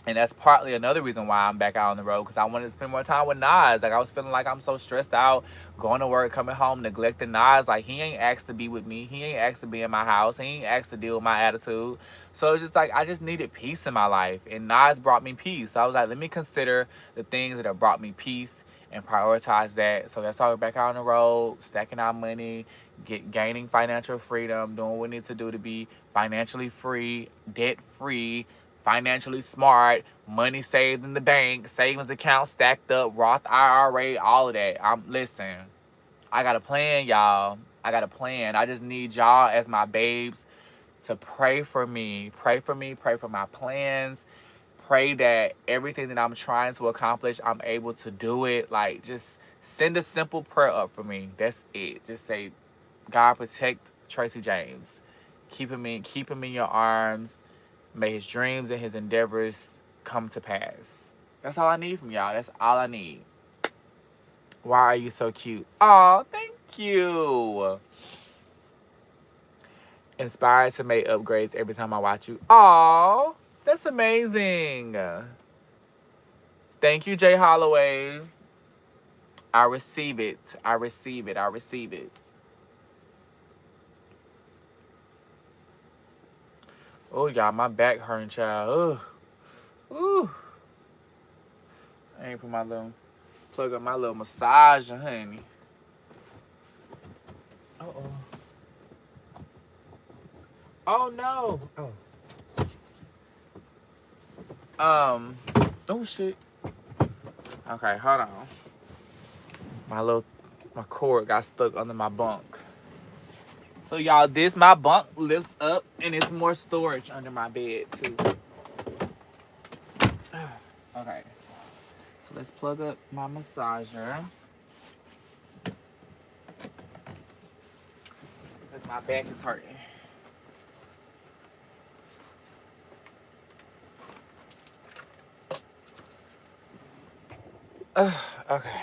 And that's partly another reason why I'm back out on the road, because I wanted to spend more time with Nas. Like, I was feeling like I'm so stressed out, going to work, coming home, neglecting Nas. Like, he ain't asked to be with me. He ain't asked to be in my house. He ain't asked to deal with my attitude. So it's just like, I just needed peace in my life. And Nas brought me peace. So I was like, let me consider the things that have brought me peace and prioritize that. So that's why we're back out on the road, stacking our money, gaining financial freedom, doing what we need to do to be financially free, debt free, financially smart, money saved in the bank, savings account stacked up, Roth IRA, all of that. Listen, I got a plan, y'all. I got a plan. I just need y'all as my babes to pray for me. Pray for me, pray for my plans. Pray that everything that I'm trying to accomplish, I'm able to do it. Like, just send a simple prayer up for me. That's it. Just say, God protect Tracy James. Keep him in your arms. May his dreams and his endeavors come to pass. That's all I need from y'all. That's all I need. Why are you so cute? Aw, thank you. Inspired to make upgrades every time I watch you. Aw, that's amazing. Thank you, Jay Holloway. I receive it. I receive it. I receive it. Oh, y'all, my back hurting, child. Ugh. Ooh. I ain't plug up my little massager, honey. Uh-oh. Oh, no. Oh. Oh, shit. Okay, hold on. My cord got stuck under my bunk. So, y'all, my bunk lifts up, and it's more storage under my bed, too. Okay. So, let's plug up my massager. Because my back is hurting. Okay.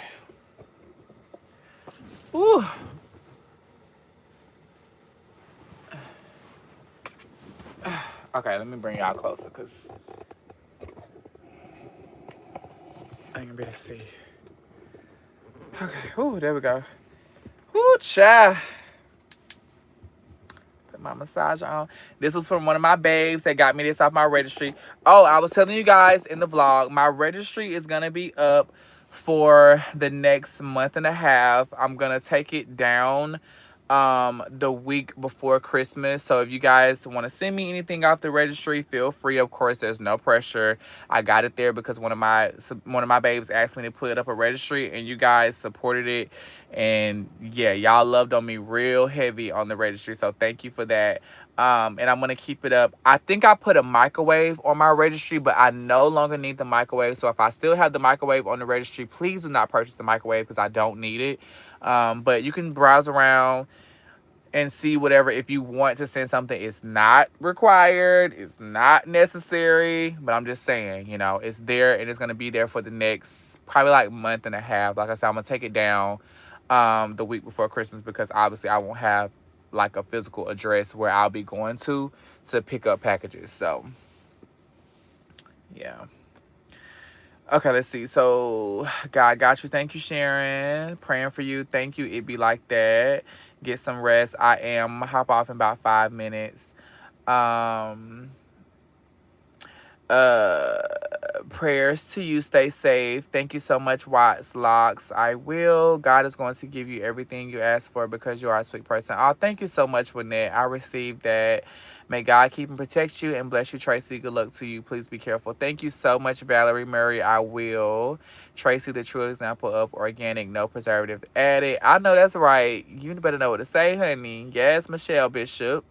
Woo. Okay, let me bring y'all closer, because I ain't gonna be able to see. Okay, ooh, there we go. Ooh, child. Put my massager on. This was from one of my babes that got me this off my registry. Oh, I was telling you guys in the vlog, my registry is gonna be up for the next month and a half. I'm gonna take it down the week before Christmas. So if you guys want to send me anything off the registry, feel free. Of course, there's no pressure. I got it there because one of my babes asked me to put up a registry, and you guys supported it, and yeah, y'all loved on me real heavy on the registry, so thank you for that. And I'm gonna keep it up. I think I put a microwave on my registry, but I no longer need the microwave. So if I still have the microwave on the registry, please do not purchase the microwave because I don't need it. But you can browse around and see whatever. If you want to send something, it's not required, it's not necessary, but I'm just saying, you know, it's there, and it's gonna be there for the next probably like month and a half. Like I said, I'm gonna take it down the week before Christmas, because obviously I won't have like a physical address where I'll be going to pick up packages. So yeah. Okay, let's see. So, God got you. Thank you, Sharon. Praying for you. Thank you. It be like that. Get some rest. I am. Hop off in about 5 minutes. Prayers to you. Stay safe. Thank you so much, Watts Locks. I will. God is going to give you everything you ask for because you are a sweet person. Oh, thank you so much, Winnette. I received that. May God keep and protect you and bless you, Tracy. Good luck to you. Please be careful. Thank you so much, Valerie Murray. I will. Tracy, the true example of organic, no preservative added. I know that's right. You better know what to say, honey. Yes, Michelle Bishop.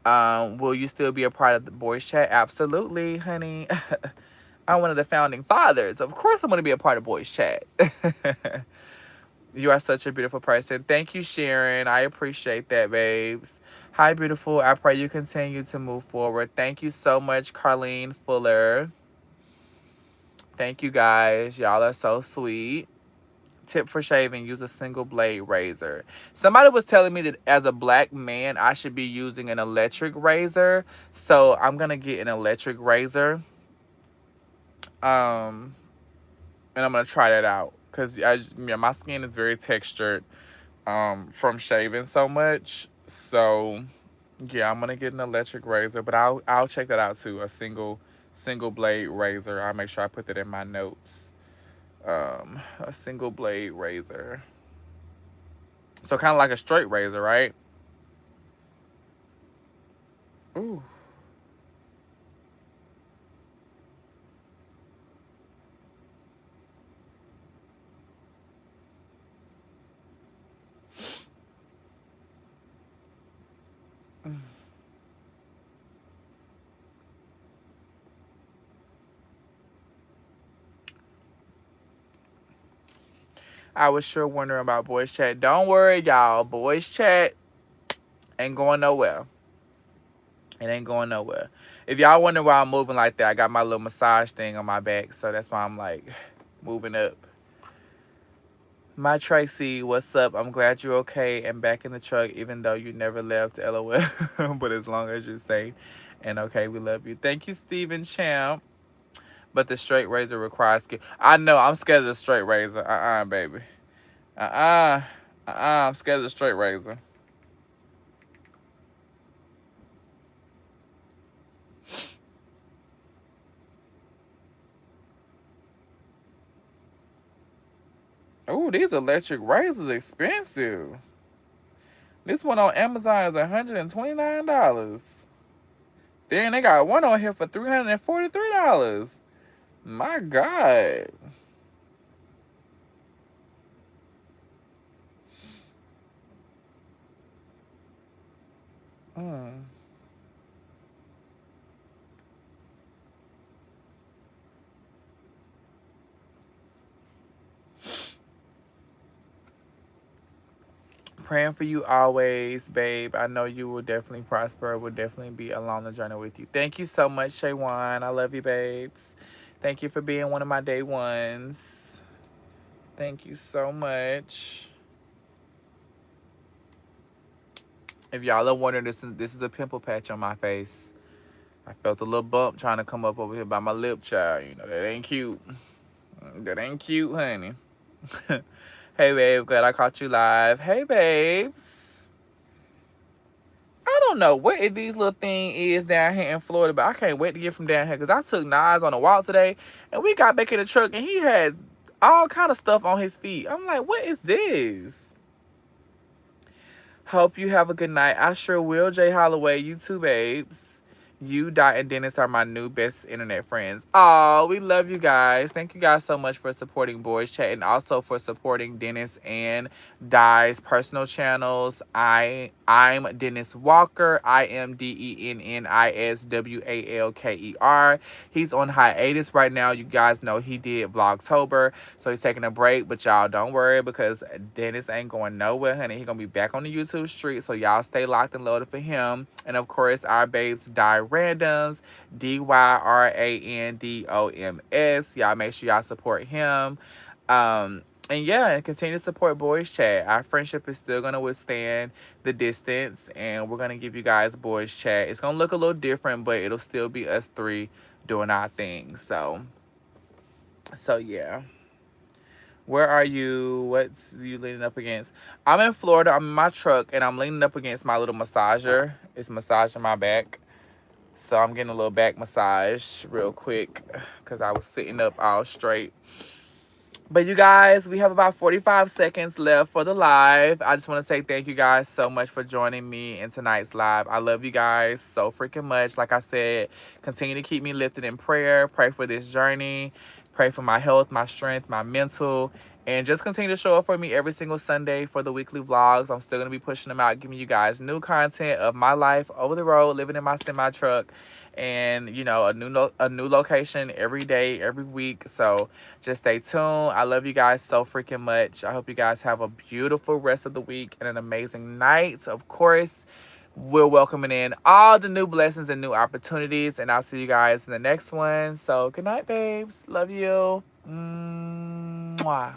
Will you still be a part of the boys chat? Absolutely, honey. I'm one of the founding fathers. Of course I'm going to be a part of boys chat. You are such a beautiful person. Thank you, Sharon. I appreciate that, babes. Hi, beautiful. I pray you continue to move forward. Thank you so much, Carlene Fuller. Thank you, guys. Y'all are so sweet. Tip for shaving, use a single blade razor. Somebody was telling me that as a black man, I should be using an electric razor. So I'm going to get an electric razor. And I'm going to try that out. Because my skin is very textured from shaving so much. So yeah, I'm going to get an electric razor. But I'll check that out too. A single blade razor. I'll make sure I put that in my notes. A single blade razor. So kind of like a straight razor, right? Ooh. I was sure wondering about boys chat. Don't worry, y'all. Boys chat ain't going nowhere. It ain't going nowhere. If y'all wonder why I'm moving like that, I got my little massage thing on my back, so that's why I'm like moving up. My Tracy, what's up? I'm glad you're okay and back in the truck, even though you never left, LOL. But as long as you're safe and okay, we love you. Thank you, Stephen Champ. But the straight razor requires skill. I know, I'm scared of the straight razor. Baby. I'm scared of the straight razor. Ooh, these electric razors expensive. This one on Amazon is $129. Then they got one on here for $343. My God. Mm. Praying for you always, babe. I know you will definitely prosper. Will definitely be along the journey with you. Thank you so much, Shaywan. I love you, babes. Thank you for being one of my day ones. Thank you so much. If y'all are wondering, this is a pimple patch on my face. I felt a little bump trying to come up over here by my lip, child. You know, that ain't cute. That ain't cute, honey. Hey, babe. Glad I caught you live. Hey, babes. I don't know what these little thing is down here in Florida, but I can't wait to get from down here because I took Nas on a walk today, and we got back in the truck, and he had all kind of stuff on his feet. I'm like, what is this? Hope you have a good night. I sure will, Jay Holloway. You too, babes. You, Dot, and Dennis are my new best internet friends. Oh, we love you guys. Thank you guys so much for supporting Boys Chat and also for supporting Dennis and Dai's personal channels. I'm Dennis Walker. I am DennisWalker. He's on hiatus right now. You guys know he did Vlogtober, so he's taking a break. But y'all don't worry because Dennis ain't going nowhere, honey. He's going to be back on the YouTube street, so y'all stay locked and loaded for him. And of course, our babes Dai Randoms, DYRANDOMS. Y'all make sure y'all support him. And yeah, and continue to support Boys Chat. Our friendship is still going to withstand the distance, and we're going to give you guys Boys Chat. It's going to look a little different, but it'll still be us three doing our thing. So yeah. Where are you? What's you leaning up against? I'm in Florida. I'm in my truck, and I'm leaning up against my little massager. It's massaging my back. So I'm getting a little back massage real quick because I was sitting up all straight. But you guys, we have about 45 seconds left for the live. I just want to say thank you guys so much for joining me in tonight's live. I love you guys so freaking much. Like I said, continue to keep me lifted in prayer. Pray for this journey. Pray for my health, my strength, my mental, And just continue to show up for me every single Sunday for the weekly vlogs. I'm still going to be pushing them out, giving you guys new content of my life over the road, living in my semi-truck, and, you know, a new location every day, every week. So just stay tuned. I love you guys so freaking much. I hope you guys have a beautiful rest of the week and an amazing night. Of course, we're welcoming in all the new blessings and new opportunities. And I'll see you guys in the next one. So good night, babes. Love you. Mwah.